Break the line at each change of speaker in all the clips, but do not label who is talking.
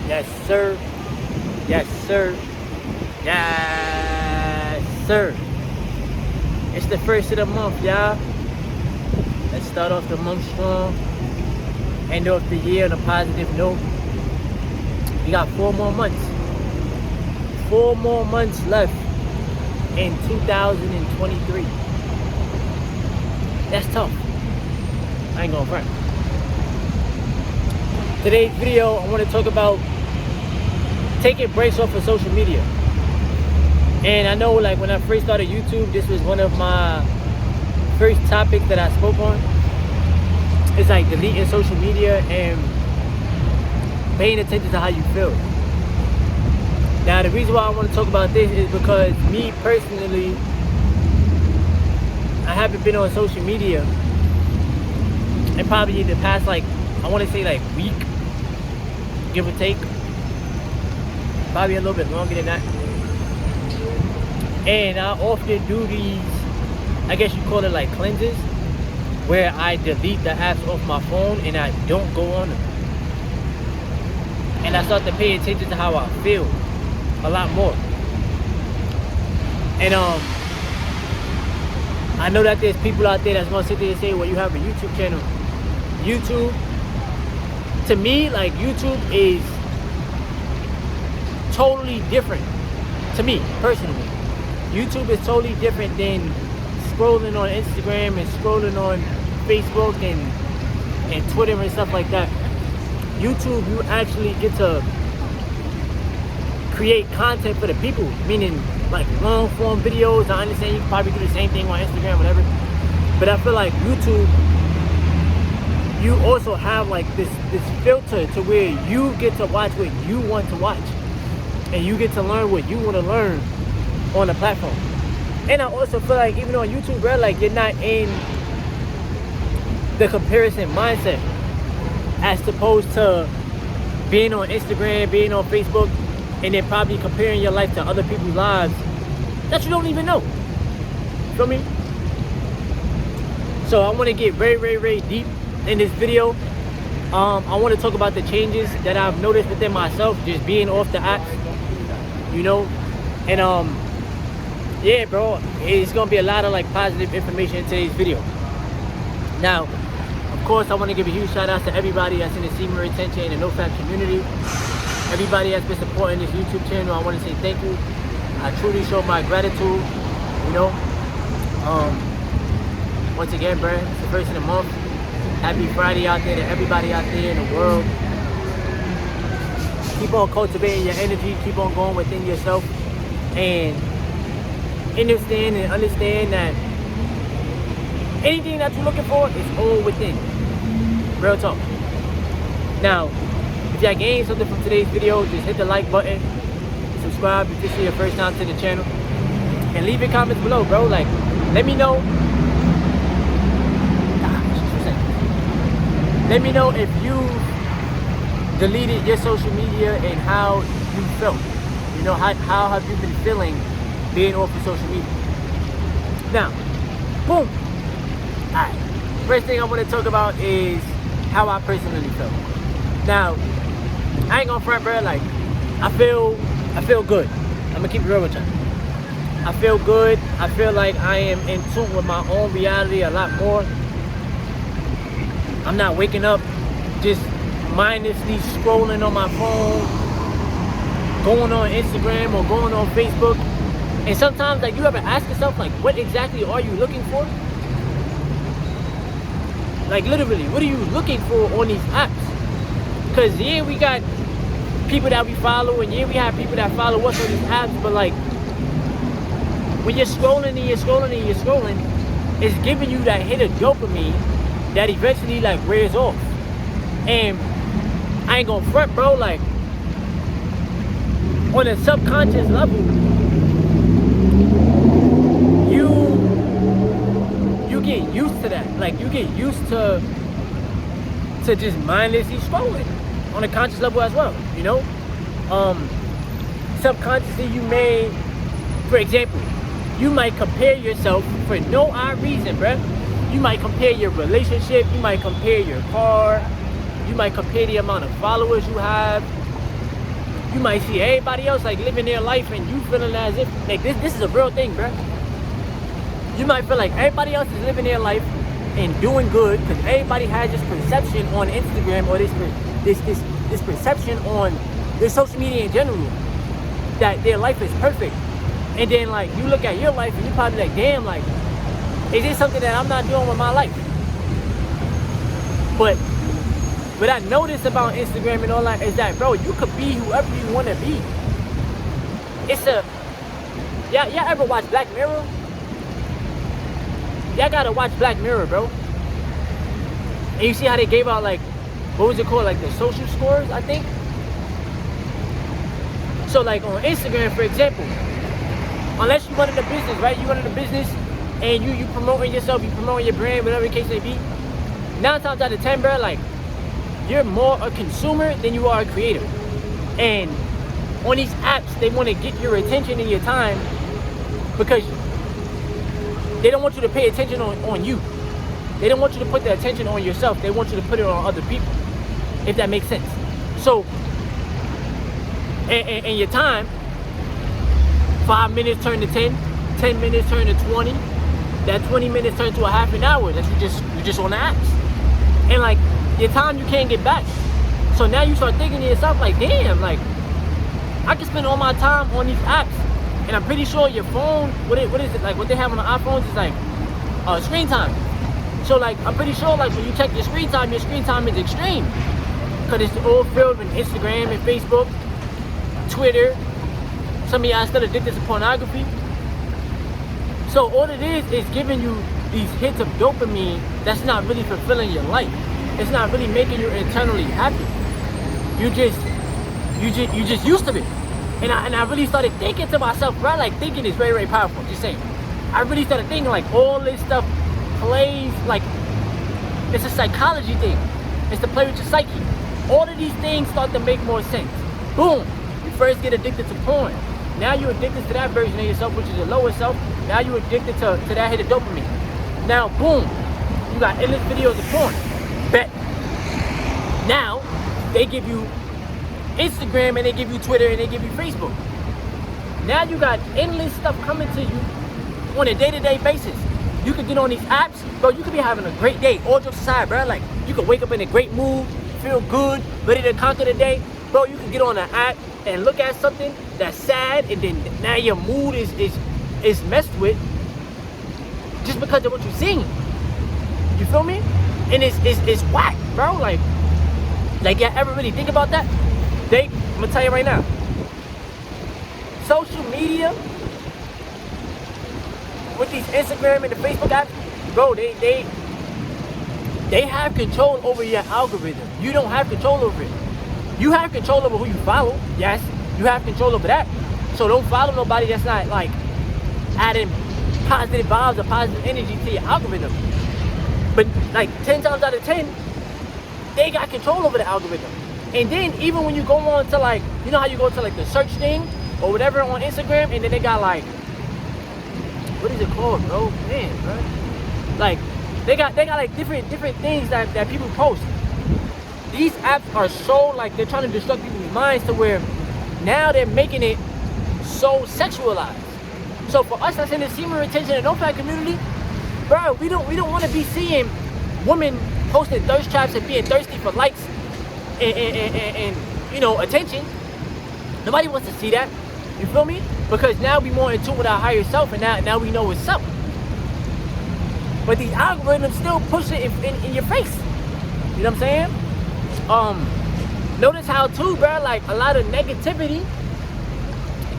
Yes, sir. Yes, sir. Yes, sir. It's the first of the month, y'all. Let's start off the month strong. End off the year on a positive note. We got 4 more months. 4 more months left in 2023. That's tough. I ain't gonna front. Today's video, I want to talk about taking breaks off of social media. And I know, like, when I first started YouTube, this was one of my first topics that I spoke on. It's like deleting social media and paying attention to how you feel. Now, the reason why I want to talk about this is because me personally, I haven't been on social media in probably the past, like, I want to say like week, give or take. Probably a little bit longer than that. And I often do these, I guess you call it like cleanses, where I delete the apps off my phone and I don't go on them. And I start to pay attention to how I feel a lot more. And I know that there's people out there that's gonna sit there and say, well, you have a YouTube channel. YouTube, to me, like, YouTube is totally different. To me, personally, YouTube is totally different than scrolling on Instagram and scrolling on Facebook and Twitter and stuff like that. YouTube, you actually get to create content for the people, meaning like long form videos. I understand you can probably do the same thing on Instagram, whatever, but I feel like YouTube, you also have like this filter to where you get to watch what you want to watch, and you get to learn what you want to learn on the platform. And I also feel like even on YouTube, bro, like, you're not in the comparison mindset as opposed to being on Instagram, being on Facebook, and then probably comparing your life to other people's lives that you don't even know. Feel me? So I want to get very, very, very deep in this video. I want to talk about the changes that I've noticed within myself, just being off the apps, you know. And yeah, bro, it's gonna be a lot of like positive information in today's video. Now, of course, I want to give a huge shout out to everybody that's in the Semen retention and the NoFap community. Everybody that's been supporting this YouTube channel, I want to say thank you. I truly show my gratitude, you know. Once again, bro, it's the first of the month. Happy Friday out there to everybody out there in the world. Keep on cultivating your energy, keep on going within yourself, and understand that anything that you're looking for is all within. Real talk. Now, if y'all gained something from today's video, just hit the like button, subscribe if this is your first time to the channel, and leave your comments below, bro. Like, let me know. Let me know if you deleted your social media and how you felt. You know, how have you been feeling being off of social media? Now, boom. Alright. First thing I want to talk about is how I personally felt. Now, I ain't gonna front, bro. Like, I feel good. I'm gonna keep it real with you. I feel good. I feel like I am in tune with my own reality a lot more. I'm not waking up just mindlessly scrolling on my phone, going on Instagram or going on Facebook. And sometimes, like, you ever ask yourself, like, what exactly are you looking for? Like, literally, what are you looking for on these apps? Because, yeah, we got people that we follow, and yeah, we have people that follow us on these apps, but, like, when you're scrolling and you're scrolling and you're scrolling, it's giving you that hit of dopamine that eventually, like, wears off. And I ain't gonna front, bro, like, on a subconscious level, you get used to that. Like, you get used to just mindlessly scrolling on a conscious level as well, you know. Subconsciously, you may, for example, you might compare yourself for no odd reason, bruh. You might compare your relationship, you might compare your car, you might compare the amount of followers you have, you might see everybody else like living their life, and you feeling as if like this is a real thing, bro. You might feel like everybody else is living their life and doing good because everybody has this perception on Instagram or this perception on their social media in general that their life is perfect. And then like you look at your life and you probably like, damn, like, is this something that I'm not doing with my life? But what I noticed about Instagram and all that is that, bro, you could be whoever you want to be. Y'all ever watch Black Mirror? Y'all gotta watch Black Mirror, bro. And you see how they gave out like, what was it called? Like the social scores, I think. So like on Instagram, for example, unless you run in the business, right? You run in the business and you promoting yourself, you promoting your brand, whatever the case may be. 9 times out of 10, bro, like you're more a consumer than you are a creator. And on these apps, they want to get your attention and your time because they don't want you to pay attention on you. They don't want you to put the attention on yourself. They want you to put it on other people, if that makes sense. So, and your time, 5 minutes turn to 10, 10 minutes turn to 20, that 20 minutes turn to a half an hour that you just on the apps. And like, your time you can't get back. So now you start thinking to yourself like, damn, like, I can spend all my time on these apps. And I'm pretty sure your phone, what is it, like what they have on the iPhones is like screen time. So like, I'm pretty sure like when you check your screen time is extreme. Because it's all filled with Instagram and Facebook, Twitter. Some of y'all still addicted to pornography. So all it is giving you these hits of dopamine that's not really fulfilling your life. It's not really making you internally happy. You just used to it. And I really started thinking to myself, bro, like thinking is very, very powerful. Just saying. I really started thinking like all this stuff plays like it's a psychology thing. It's to play with your psyche. All of these things start to make more sense. Boom. You first get addicted to porn. Now you're addicted to that version of yourself, which is your lower self. Now you're addicted to that hit of dopamine. Now, boom, you got endless videos of porn. Bet. Now, they give you Instagram and they give you Twitter and they give you Facebook. Now you got endless stuff coming to you on a day-to-day basis. You could get on these apps, bro, you could be having a great day, all jokes aside, bro. Like, you could wake up in a great mood, feel good, ready to conquer the day. Bro, you could get on an app and look at something that's sad, and then now your mood is messed with just because of what you're seeing. You feel me? And it's whack, bro. Like y'all ever really think about that? I'm gonna tell you right now. Social media with these Instagram and the Facebook apps, bro, they have control over your algorithm. You don't have control over it. You have control over who you follow. Yes, you have control over that. So don't follow nobody that's not like adding positive vibes or positive energy to your algorithm. But like 10 times out of 10, they got control over the algorithm. And then even when you go on to like, you know how you go to like the search thing or whatever on Instagram, and then they got like, what is it called, bro? Man, bro. Like they got like different things that people post. These apps are so like, they're trying to disrupt people's minds to where now they're making it so sexualized. So for us that's in the semen retention and no-fat community, bro, we don't want to be seeing women posting thirst traps and being thirsty for likes and you know, attention. Nobody wants to see that. You feel me? Because now we more in tune with our higher self, and now we know what's up. But these algorithms still push it in your face. You know what I'm saying? Notice how too, bro, like a lot of negativity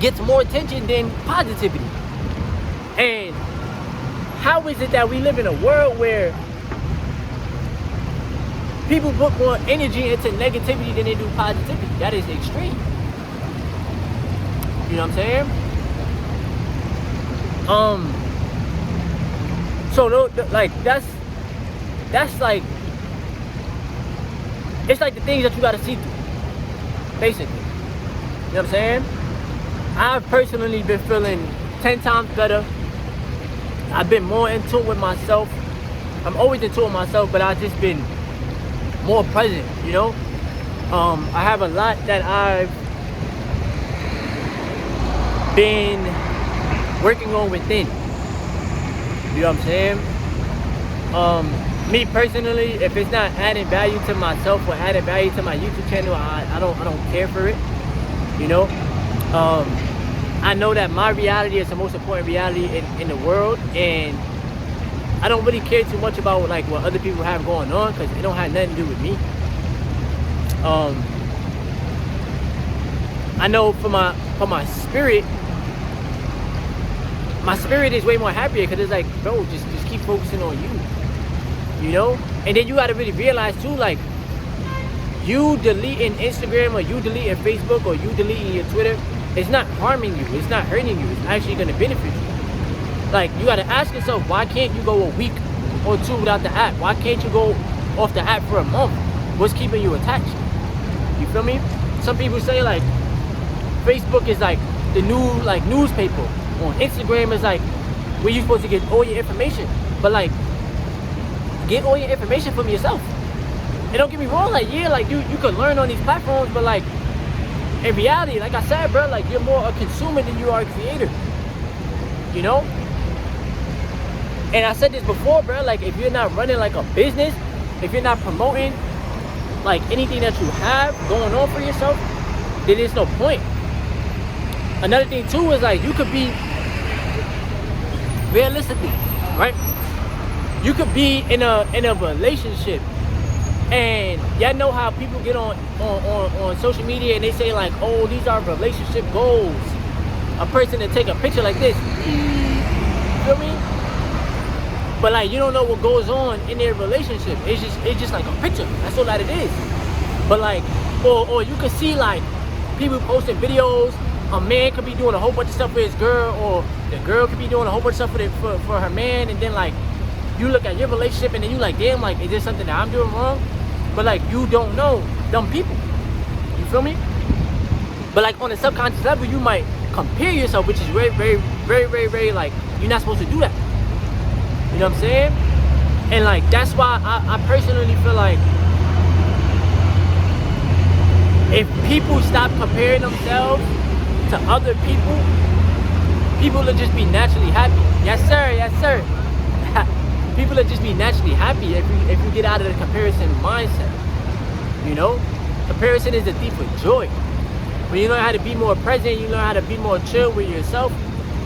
gets more attention than positivity. And how is it that we live in a world where people put more energy into negativity than they do positivity? That is extreme. You know what I'm saying? So like that's like, it's like the things that you gotta see through, basically. You know what I'm saying? I've personally been feeling 10 times better. I've been more in tune with myself. I'm always in tune with myself, but I've just been more present, you know? I have a lot that I've been working on within. You know what I'm saying? Me personally, if it's not adding value to myself or adding value to my YouTube channel, I don't care for it. You know, I know that my reality is the most important reality in the world, and I don't really care too much about like what other people have going on because it don't have nothing to do with me. I know for my spirit. My spirit is way more happier because it's like, bro, just keep focusing on you, you know? And then you got to really realize too, like, you deleting Instagram or you deleting Facebook or you deleting your Twitter, it's not harming you, it's not hurting you, it's actually going to benefit you. Like, you got to ask yourself, why can't you go a week or two without the app? Why can't you go off the app for a month? What's keeping you attached? You feel me? Some people say, like, Facebook is like the new, like, newspaper. On Instagram is like where you're supposed to get all your information, but like get all your information from yourself. And don't get me wrong, like yeah, like you could learn on these platforms, but like in reality, like I said, bro, like you're more a consumer than you are a creator. You know? And I said this before, bro, like if you're not running like a business, if you're not promoting like anything that you have going on for yourself, then there's no point. Another thing too is like you could be realistically, right? You could be in a relationship, and y'all know how people get on social media and they say like, oh, these are relationship goals. A person to take a picture like this, you feel me? But like you don't know what goes on in their relationship. It's just like a picture. That's all that it is. But like, or you could see like people posting videos. A man could be doing a whole bunch of stuff for his girl, or the girl could be doing a whole bunch of stuff for her man, and then like you look at your relationship and then you like, damn, like is there something that I'm doing wrong? But like you don't know dumb people. You feel me? But like on a subconscious level, you might compare yourself, which is very, very, very, very, very like you're not supposed to do that. You know what I'm saying? And like that's why I personally feel like if people stop comparing themselves to other people will just be naturally happy. Yes sir, yes sir. People will just be naturally happy if you get out of the comparison mindset. You know, comparison is a thief of joy. When you learn how to be more present, you learn how to be more chill with yourself,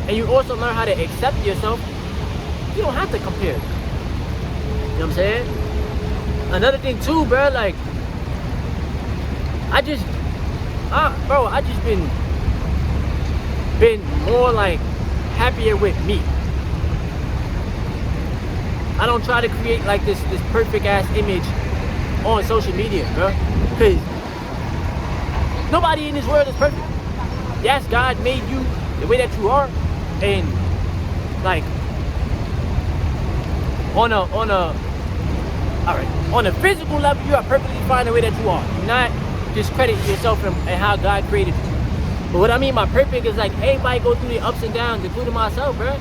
and you also learn how to accept yourself. You don't have to compare. You know what I'm saying? Another thing too, bro, like I just been more like happier with me. I don't try to create like this perfect ass image on social media, bro, because nobody in this world is perfect. Yes, God made you the way that you are, and like on a physical level, you are perfectly fine the way that you are. Do not discredit yourself and how God created you. But what I mean by perfect is like everybody go through the ups and downs, including myself, bro.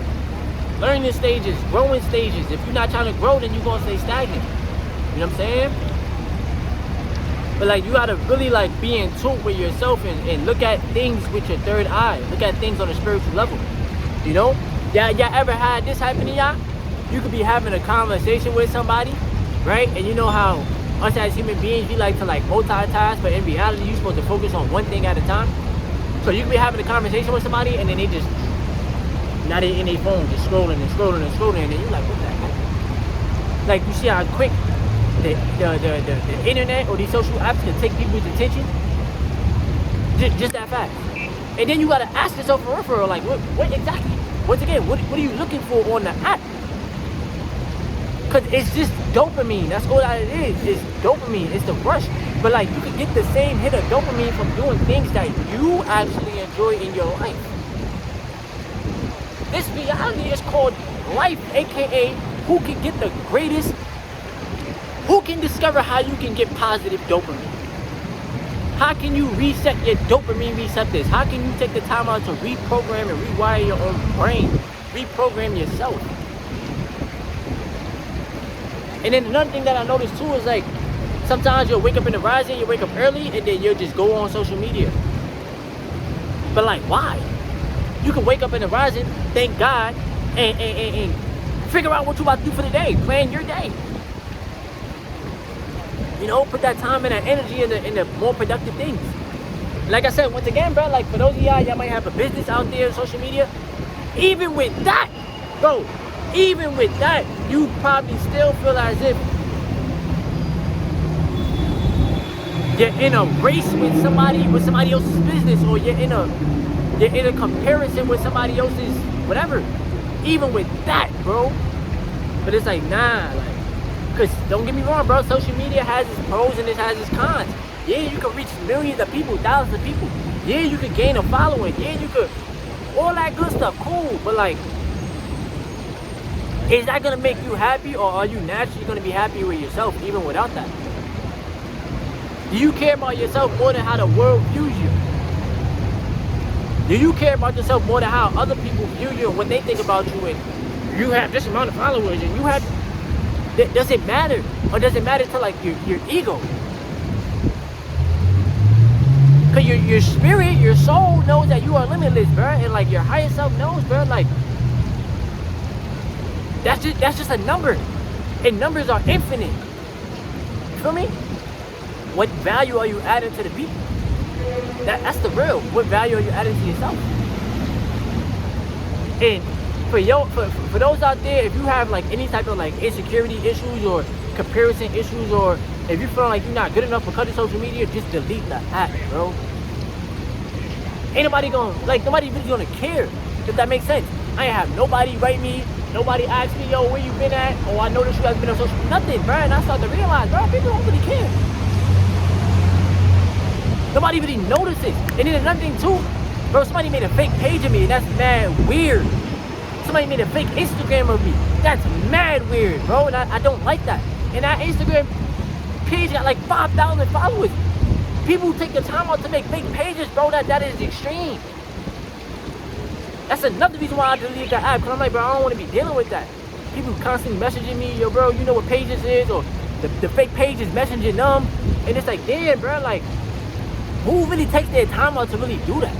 Learning stages, growing stages. If you're not trying to grow, then you're gonna stay stagnant. You know what I'm saying? But like you gotta really like be in tune with yourself and look at things with your third eye. Look at things on a spiritual level. You know? Y'all ever had this happen to y'all? You could be having a conversation with somebody, right? And you know how us as human beings, we like to like multitask, but in reality, you're supposed to focus on one thing at a time. So you can be having a conversation with somebody and then they just, now they in their phone, just scrolling and scrolling and scrolling, and then you're like, what the heck? Like you see how quick the internet or these social apps can take people's attention? Just that fast. And then you gotta ask yourself for real, like what exactly? Once again, what are you looking for on the app? Cause it's just dopamine. That's all that it is. It's dopamine. It's the rush. But like you can get the same hit of dopamine from doing things that you actually enjoy in your life. This reality is called life, aka who can get the greatest, who can discover how you can get positive dopamine. How can you reset your dopamine receptors? How can you take the time out to reprogram and rewire your own brain? Reprogram yourself. And then another thing that I noticed too is like, sometimes you'll wake up in the rising, you wake up early, and then you'll just go on social media. But like, why? You can wake up in the rising, thank God, and figure out what you about to do for the day. Plan your day. You know, put that time and that energy in the more productive things. Like I said, once again, bro, like for those of y'all might have a business out there on social media. Even with that, bro, even with that, you probably still feel as if you're in a race with somebody else's business, or you're in a comparison with somebody else's whatever. Even with that, bro. But it's like, nah, like, cause don't get me wrong, bro, social media has its pros and it has its cons. Yeah, you can reach millions of people, thousands of people. Yeah, you could gain a following. Yeah, you could, all that good stuff, cool. But like, is that gonna make you happy, or are you naturally gonna be happy with yourself even without that? Do you care about yourself more than how the world views you? Do you care about yourself more than how other people view you and what they think about you, and you have this amount of followers and you have, does it matter? Or does it matter to like your ego? Cause your spirit, your soul knows that you are limitless, bro. And like your higher self knows, bro, like that's just a number. And numbers are infinite. You feel me? What value are you adding to the people? That's the real. What value are you adding to yourself? And for those out there, if you have like any type of like insecurity issues or comparison issues, or if you feel like you're not good enough because of social media, just delete the app, bro. Ain't nobody nobody really gonna care, if that makes sense. I ain't have nobody write me, nobody ask me, yo, where you been at? Oh, I noticed you guys been on social media. Nothing, bro. And I started to realize, bro, people don't really care. Nobody really notices. And then another thing too, bro, somebody made a fake page of me, and that's mad weird. Somebody made a fake Instagram of me. That's mad weird, bro. And I don't like that. And that Instagram page got like 5,000 followers. People take the time out to make fake pages, bro. That is extreme. That's another reason why I deleted that app. Cause I'm like, bro, I don't want to be dealing with that. People constantly messaging me, yo, bro, you know what pages is, or the fake page is messaging them. And it's like, damn, bro, like, who really takes their time out to really do that?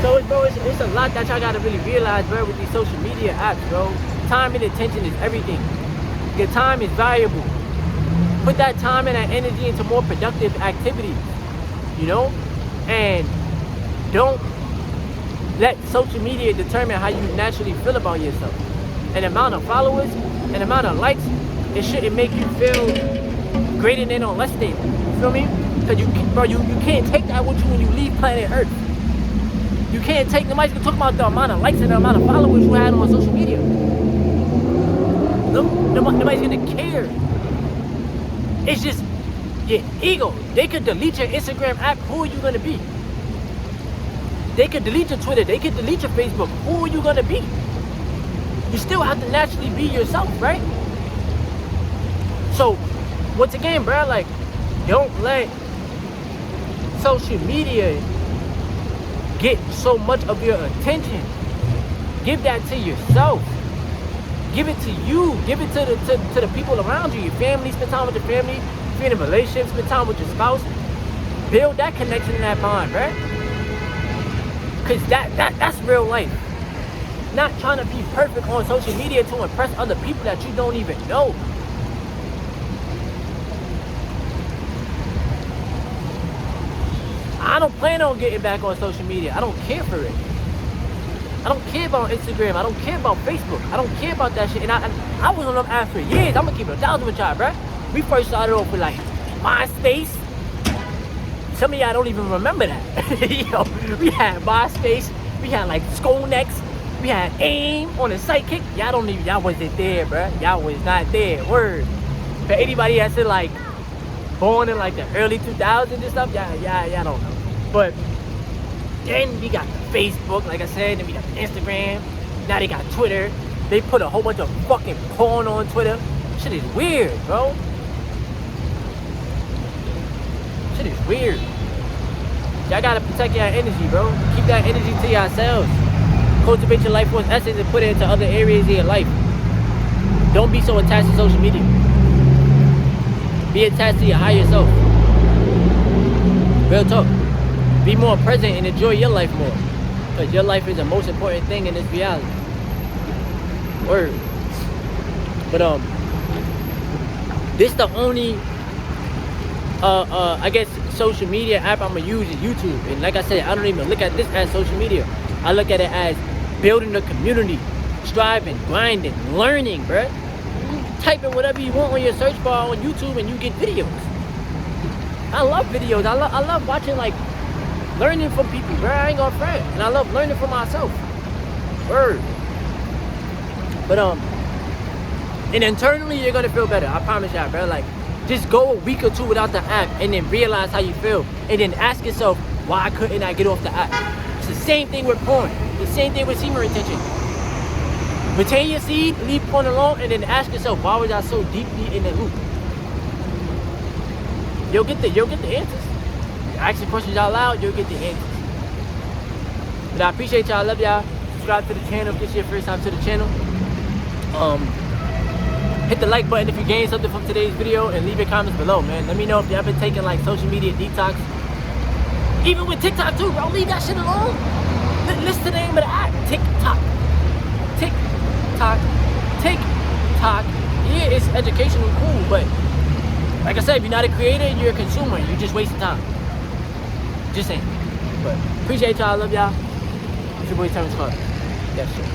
So, it's a lot that y'all gotta really realize, bro, with these social media apps, bro. Time and attention is everything. Your time is valuable. Put that time and that energy into more productive activities, you know? And don't let social media determine how you naturally feel about yourself. An amount of followers, an amount of likes, it shouldn't make you feel greater than or less than. You feel me? Because you can't take that with you when you leave planet Earth. You can't take, nobody's gonna talk about the amount of likes and the amount of followers you had on social media. Nobody's gonna care. It's just your ego. They could delete your Instagram app. Who are you gonna be? They could delete your Twitter. They could delete your Facebook. Who are you gonna be? You still have to naturally be yourself, right? So, once again, bro, like, don't let social media get so much of your attention. Give that to yourself. Give it to you. Give it to the people around you. Your family, spend time with your family. If you're in a relationship, spend time with your spouse. Build that connection and that bond, right? Because that's real life. Not trying to be perfect on social media to impress other people that you don't even know. I don't plan on getting back on social media. I don't care for it. I don't care about Instagram. I don't care about Facebook. I don't care about that shit. And I was on them apps for years. I'm gonna keep it 1,000 with y'all, bruh. We first started off with like MySpace. Some of y'all don't even remember that. Yo, we had MySpace. We had like Skonex. We had AIM on the Sidekick. Y'all wasn't there, bruh. Y'all was not there. Word. For anybody that's in like born in like the early 2000s and stuff, y'all don't know. But then we got Facebook, like I said, then we got Instagram, now they got Twitter. They put a whole bunch of fucking porn on Twitter. Shit is weird, bro. Shit is weird. Y'all gotta protect your energy, bro. Keep that energy to yourselves. Cultivate your life force essence and put it into other areas of your life. Don't be so attached to social media. Be attached to your higher self. Real talk. Be more present and enjoy your life more. Because your life is the most important thing in this reality. Word. But this the only I guess social media app I'm gonna use is YouTube. And like I said, I don't even look at this as social media. I look at it as building a community, striving, grinding, learning, bruh. Type in whatever you want on your search bar on YouTube and you get videos. I love videos. I love watching, like, learning from people, bro. I ain't gonna front. And I love learning from myself. Word. But and internally you're gonna feel better. I promise y'all, bro. Like, just go a week or two without the app and then realize how you feel. And then ask yourself, why couldn't I get off the app? It's the same thing with porn. The same thing with semen retention. Retain your seed, leave porn alone, and then ask yourself, why was I so deeply in the loop? You'll get the answers. Ask your questions out loud, you'll get the answers. But I appreciate y'all, I love y'all. Subscribe to the channel if this is your first time to the channel. Hit the like button if you gained something from today's video, and leave your comments below, man. Let me know if y'all been taking, like, social media detox. Even with TikTok too, bro. Leave that shit alone. Listen to the name of the app. TikTok. TikTok. Yeah, it's educational, cool, but like I said, if you're not a creator, you're a consumer. You're just wasting time. Just saying. But appreciate y'all. I love y'all. It's your boy Terrence Clark. That's it.